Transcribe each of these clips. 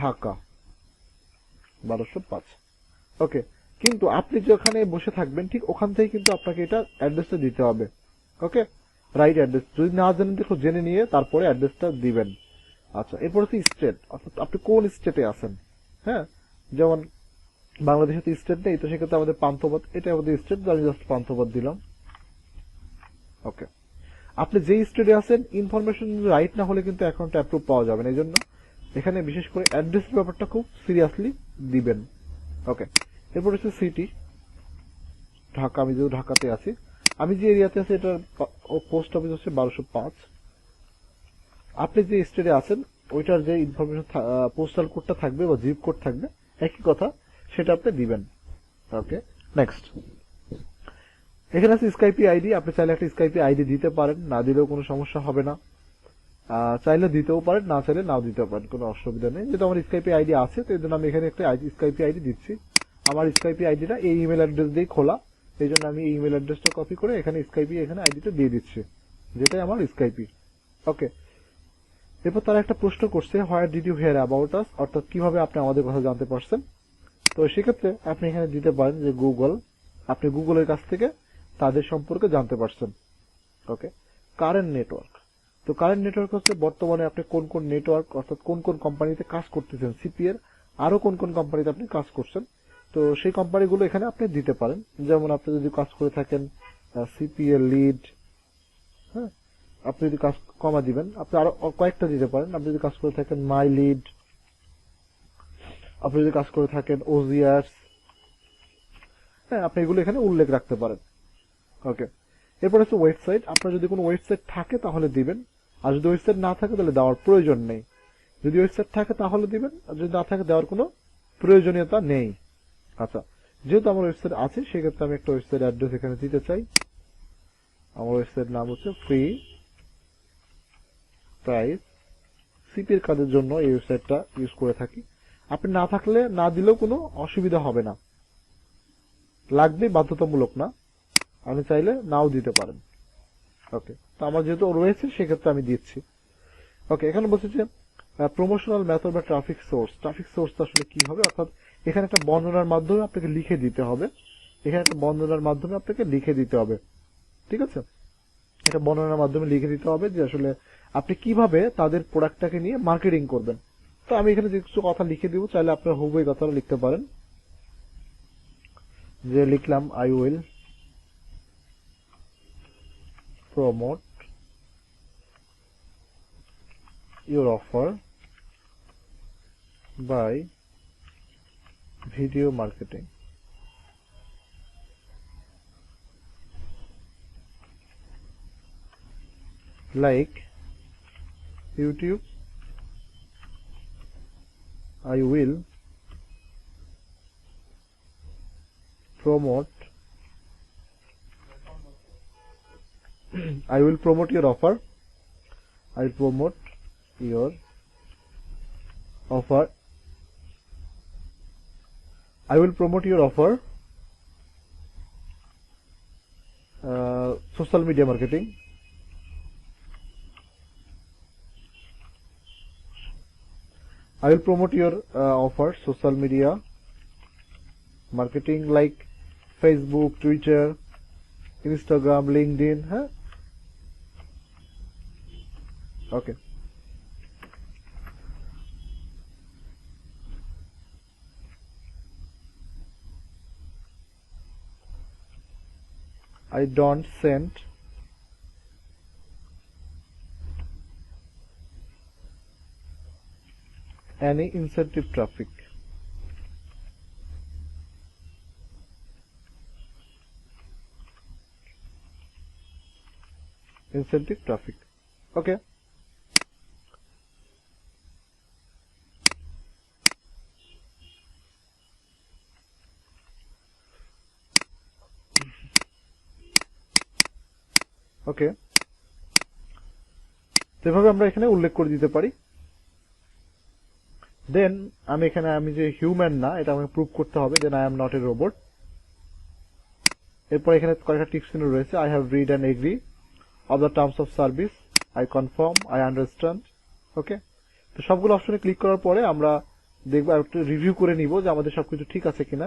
ঢাকা 1205। ওকে, কিন্তু আপনি যেখানে বসে থাকবেন ঠিক ওখান থেকে কিন্তু আপনাকে এটা অ্যাড্রেসটা দিতে হবে। ওকে, রাইট অ্যাড্রেস, যদি না জানেন দেখো জেনে নিয়ে তারপরে অ্যাড্রেসটা দিবেন। আচ্ছা, এরপর হচ্ছে স্টেট, অর্থাৎ আপনি কোন স্টেটে আছেন। হ্যাঁ, যেমন বাংলাদেশে তো স্টেট নেই, তো সেক্ষেত্রে আমাদের পান্থপথ, এটা আমাদের স্টেট, আমি জাস্ট পান্থপথ দিলাম। ওকে, আপনি যে স্টেটে আছেন ইনফরমেশন রাইট না হলে কিন্তু অ্যাকাউন্টে অ্যাপ্রুভ পাওয়া যাবে না, এই জন্য এখানে বিশেষ করে অ্যাড্রেসের ব্যাপারটা খুব সিরিয়াসলি দিবেন। ওকে, এরপর হচ্ছে সিটি, ঢাকা, আমি যেহেতু ঢাকাতে আছি, আমি যে এরিয়াতে আছি এটার পোস্ট অফিস হচ্ছে 1205। আপনি যে স্টেটে আছেন ওইটার যে ইনফরমেশন পোস্টাল কোডটা থাকবে বা জিপ কোড থাকবে একই কথা, সেটা আপনি দিবেন। ওকে, নেক্সট, এখানে আছে স্কাইপি আইডি। আপনি চাইলে একটা স্কাইপি আইডি দিতে পারেন, না দিলেও কোনো সমস্যা হবে না। চাইলে দিতেও পারেন, না চাইলে নাও দিতে পারেন, কোনো অসুবিধা নেই। যেহেতু আমার স্কাইপি আইডি আছে তো এই জন্য আমি এখানে একটা স্কাইপি আইডি দিচ্ছি। আমার স্কাইপি আইডিটা এই ইমেল অ্যাড্রেস দিয়ে খোলা, এই জন্য আমি এই ইমেল অ্যাড্রেসটা কপি করে এখানে স্কাইপি এখানে আইডিটা দিয়ে দিচ্ছি, যেটাই আমার স্কাইপি। ওকে, এরপর তারা একটা প্রশ্ন করছে, where did you hear about us, অর্থাৎ কিভাবে আপনি আমাদের কথা জানতে পারছেন। তো সেক্ষেত্রে আপনি এখানে দিতে পারেন যে গুগল, আপনি গুগলের কাছ থেকে তাদের সম্পর্কে জানতে পারছেন। ওকে, কারেন্ট নেটওয়ার্ক, তো কারেন্ট নেটওয়ার্ক হচ্ছে বর্তমানে আপনি কোন কোন নেটওয়ার্ক অর্থাৎ কোন কোন কোম্পানিতে কাজ করতেছেন, সিপিএর আরো কোন কোন কোম্পানিতে আপনি কাজ করছেন, তো সেই কোম্পানিগুলো এখানে আপনি দিতে পারেন। যেমন আপনি যদি কাজ করে থাকেন সিপিএ লিড, হ্যাঁ, আপনি যদি কাজ কমা দিবেন, আপনি আরো কয়েকটা দিতে পারেন। আপনি যদি কাজ করে থাকেন মাই লিড, আপনি যদি কাজ করে থাকেন ওজিয়ার্স, হ্যাঁ, আপনি এগুলো এখানে উল্লেখ রাখতে পারেন। ওকে, এরপর হচ্ছে ওয়েবসাইট, আপনার যদি কোনো ওয়েবসাইট থাকে তাহলে দিবেন, আর যদি ওয়েবসাইট না থাকে তাহলে দেওয়ার প্রয়োজন নেই। যদি ওয়েবসাইট থাকে তাহলে দিবেন, আর যদি না থাকে দেওয়ার কোনো প্রয়োজনীয়তা নেই। আচ্ছা, যেহেতু আমার ওয়েবসাইট আছে সেক্ষেত্রে আমি একটা ওয়েবসাইট অ্যাড্রেস এখানে দিতে চাই। আমার ওয়েবসাইট নাম হচ্ছে ফ্রি প্রাইস, সিপির কাজের জন্য এই ওয়েবসাইটটা ইউজ করে থাকি। আপনি না থাকলে না দিলেও কোনো অসুবিধা হবে না, লাগবে বাধ্যতামূলক না, আপনি চাইলে নাও দিতে পারেন। ওকে, তো আমার যেহেতু রয়েছে সেক্ষেত্রে আমি দিচ্ছি। ওকে, এখানে বলছে যে প্রমোশনাল মেথড বা ট্রাফিক সোর্স, ট্রাফিক সোর্স আসলে কি হবে, অর্থাৎ এখানে একটা বর্ণনার মাধ্যমে আপনাকে লিখে দিতে হবে, এখানে একটা বর্ণনার মাধ্যমে আপনাকে লিখে দিতে হবে। ঠিক আছে, এটা বর্ণনার মাধ্যমে লিখে দিতে হবে যে আসলে আপনি কিভাবে তাদের প্রোডাক্টটাকে নিয়ে মার্কেটিং করবেন। তো আমি এখানে যে কিছু কথা লিখে দিব, চাইলে আপনার হুবহু এই কথাটা লিখতে পারেন, যে লিখলাম I will promote your offer by video marketing. Like YouTube, I will promote your offer. I will promote your offer. I will promote your offer. Social media marketing. I will promote your offer social media marketing like Facebook, Twitter, Instagram, LinkedIn. Huh? Okay. I don't send any incentive traffic. Incentive traffic. Okay. ওকে, এভাবে আমরা এখানে উল্লেখ করে দিতে পারি। দেন আমি যে human না এটা আমাকে প্রুভ করতে হবে, then I am not a robot. এরপর এখানে কয়েকটা টিপস রয়েছে, I have read and agree of the terms of service, I confirm, I understand. Okay, তো সবগুলো অপশনে ক্লিক করার পরে আমরা দেখবো আর একটু রিভিউ করে নিব যে আমাদের সবকিছু ঠিক আছে কিনা,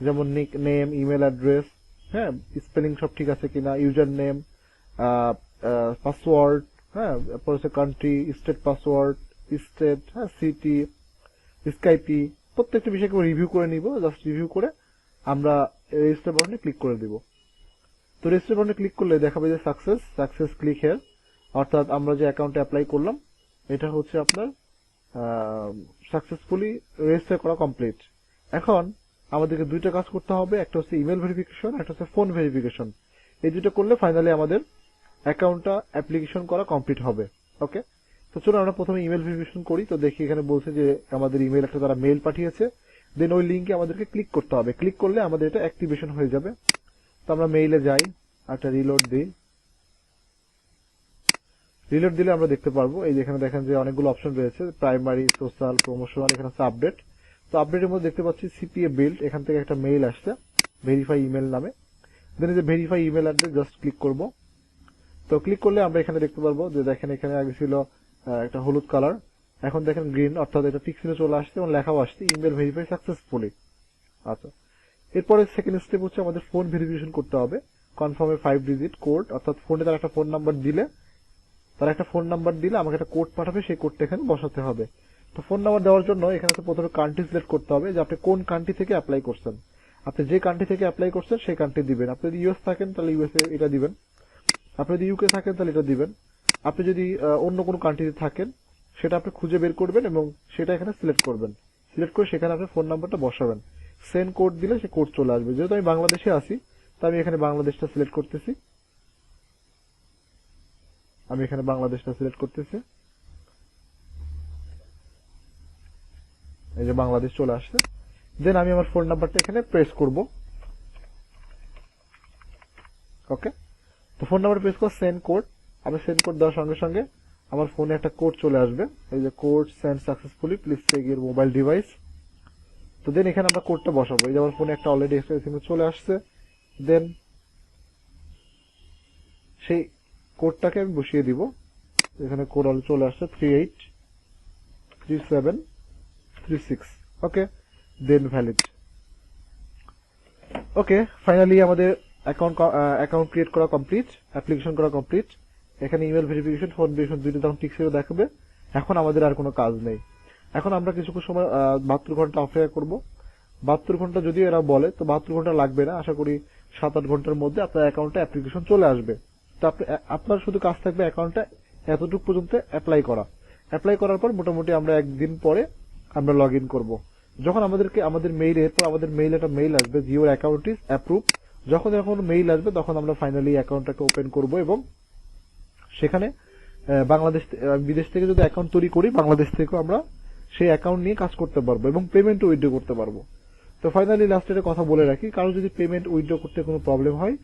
যেমন নিক নেম, ইমেল অ্যাড্রেস, হ্যাঁ, স্পেলিং সব ঠিক আছে কিনা, ইউজার নেম, পাসওয়ার্ড, হ্যাঁ, এরপর হচ্ছে কান্ট্রি, স্টেট পাসওয়ার্ড, স্টেট, হ্যাঁ, সিটি, স্কাইপি, প্রত্যেকটা বিষয়কে রিভিউ করে নিব। জাস্ট রিভিউ করে আমরা রেজিস্টার বাটনে ক্লিক করে দিব। তো রেজিস্টার বাটনে ক্লিক করলে দেখাবে যে সাকসেস ক্লিক হেয়ার, অর্থাৎ আমরা যে অ্যাকাউন্টে অ্যাপ্লাই করলাম এটা হচ্ছে আপনার সাকসেসফুলি রেজিস্টার করা কমপ্লিট। এখন আমাদেরকে দুইটা কাজ করতে হবে, একটা হচ্ছে ইমেল ভেরিফিকেশন, একটা হচ্ছে ফোন ভেরিফিকেশন। এই দুটো করলে ফাইনালি আমাদের অ্যাকাউন্টটা অ্যাপ্লিকেশন করা কমপ্লিট হবে। ওকে, তো চলো আমরা প্রথমে ইমেল ভেরিফিকেশন করি। তো দেখি এখানে বলছে যে আমাদের ইমেল একটা তারা মেল পাঠিয়েছে, দেন ওই লিঙ্কে আমাদেরকে ক্লিক করতে হবে। ক্লিক করলে আমাদের এটা অ্যাক্টিভেশন হয়ে যাবে। তো আমরা মেইলে যাই, একটা রিলোড দিই। রিলোড দিলে আমরা দেখতে পারবো এই যেখানে দেখেন যে অনেকগুলো অপশন রয়েছে, প্রাইমারি, সোশ্যাল, প্রমোশনাল, এখানে আছে আপডেট। তো আপডেটের মধ্যে দেখতে পাচ্ছি সিপিএ বিল্ড, এখান থেকে একটা মেইল আসছে ভেরিফাই ইমেল নামে। দেন এই যে verify email address just click করব। তো ক্লিক করলে আমরা এখানে দেখতে পারবো যে দেখেন এখানে আগে ছিল একটা হলুদ কালার, এখন দেখেন গ্রিন, অর্থাৎ এটা টিক চিহ্ন চলে আসছে এবং লেখাও আসছে ইমেল ভেরিফাই সাকসেসফুলি। আচ্ছা, এরপরে সেকেন্ড স্টেপ হচ্ছে আমাদের ফোন ভেরিফিকেশন করতে হবে। কনফার্মের 5 ডিজিট কোড, অর্থাৎ ফোনে তার একটা ফোন নাম্বার দিলে আমাকে একটা কোড পাঠাবে, সেই কোডটা এখানে বসাতে হবে। তো ফোন নাম্বার দেওয়ার জন্য এখানে প্রথমে কান্ট্রি সিলেক্ট করতে হবে যে আপনি কোন কান্ট্রি থেকে অ্যাপ্লাই করছেন। আপনি যে কান্ট্রি থেকে অ্যাপ্লাই করছেন সেই কান্ট্রি দিবেন। আপনি যদি ইউএস থাকেন তাহলে ইউএসএ এটা দিবেন, আপনি যদি ইউকে থাকেন তাহলে এটা দিবেন। আপনি যদি অন্য কোনো কান্ট্রিতে থাকেন সেটা আপনি খুঁজে বের করবেন এবং সেটা এখানে সিলেক্ট করবেন। সিলেক্ট করে সেখানে আপনি ফোন নাম্বারটা বসাবেন। সেন্ড কোড দিলে সে কোড চলে আসবে। যেহেতু আমি বাংলাদেশে আছি তাই আমি এখানে বাংলাদেশটা সিলেক্ট করতেছি। এই যে বাংলাদেশ চলে আসছে। দেন আমি আমার ফোন নাম্বারটা এখানে প্রেস করব। ওকে, তো ফোন নাম্বার প্রেস করে সেন্ড কোড। আমি সেন্ড কোড দেওয়ার সঙ্গে সঙ্গে আমার ফোনে একটা কোড চলে আসবে, এই যে code send successfully, please check your mobile device. তো দেন এখানে আমরা কোডটা বসাবো। এই যে আমার ফোনে একটা অলরেডি এসএমএস চলে আসছে। দেন সেই কোডটাকে আমি বসিয়ে দিব। এখানে কোড অলরেডি চলে আসছে 383736। ওকে, দেন ভ্যালিড। ওকে, ফাইনালি আমাদের অ্যাকাউন্ট ক্রিয়েট করা কমপ্লিট, অ্যাপ্লিকেশন করা কমপ্লিট। এখানে ইমেল ভেরিফিকেশন, ফোন ভেরিফিকেশন দুইটা তখন ঠিক ছিল দেখাবে। এখন আমাদের আর কোনো কাজ নেই। এখন আমরা কিছুক্ষণ সময় 72 ঘন্টা অপেক্ষা করব। 72 ঘন্টা যদি এরা বলে তো 72 ঘন্টা লাগবে না, আশা করি 7-8 ঘন্টার মধ্যে আপনার অ্যাকাউন্টে অ্যাপ্লিকেশন চলে আসবে। তো আপনার শুধু কাজ থাকবে অ্যাকাউন্টটা এতটুকু পর্যন্ত অ্যাপ্লাই করা। অ্যাপ্লাই করার পর মোটামুটি আমরা একদিন পরে আমরা লগ ইন করবো। যখন আমাদের মেইলে একটা মেইল আসবে ইউর অ্যাকাউন্ট ইজ অ্যাপ্রুভ। যখন এরকম মেইল আসবে তখন আমরা ফাইনালি অ্যাকাউন্টটাকে ওপেন করব এবং সেখানে বিদেশ থেকে যদি অ্যাকাউন্ট তৈরি করি বাংলাদেশ থেকেও আমরা সেই অ্যাকাউন্ট নিয়ে কাজ করতে পারবো এবং পেমেন্টও উইথড্র করতে পারবো। তো ফাইনালি লাস্টে একটা কথা বলে রাখি, কারো যদি পেমেন্ট উইথড্র করতে কোনো প্রবলেম হয়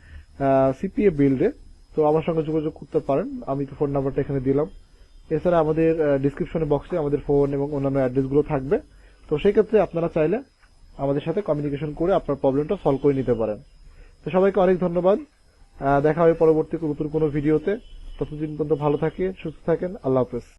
সিপিএ বিল্ডে, তো আমার সঙ্গে যোগাযোগ করতে পারেন। আমি তো ফোন নাম্বারটা এখানে দিলাম। এছাড়া আমাদের ডিসক্রিপশনে বক্সে আমাদের ফোন এবং অন্যান্য অ্যাড্রেসগুলো থাকবে। তো সেই ক্ষেত্রে আপনারা চাইলে আমাদের সাথে কমিউনিকেশন করে আপনার প্রবলেমটা সলভ করে নিতে পারেন। তো সবাইকে অনেক ধন্যবাদ। দেখা হবে পরবর্তী নতুন কোনো ভিডিওতে। ততদিন পর্যন্ত ভালো থাকেন, সুস্থ থাকেন। আল্লাহ হাফেজ।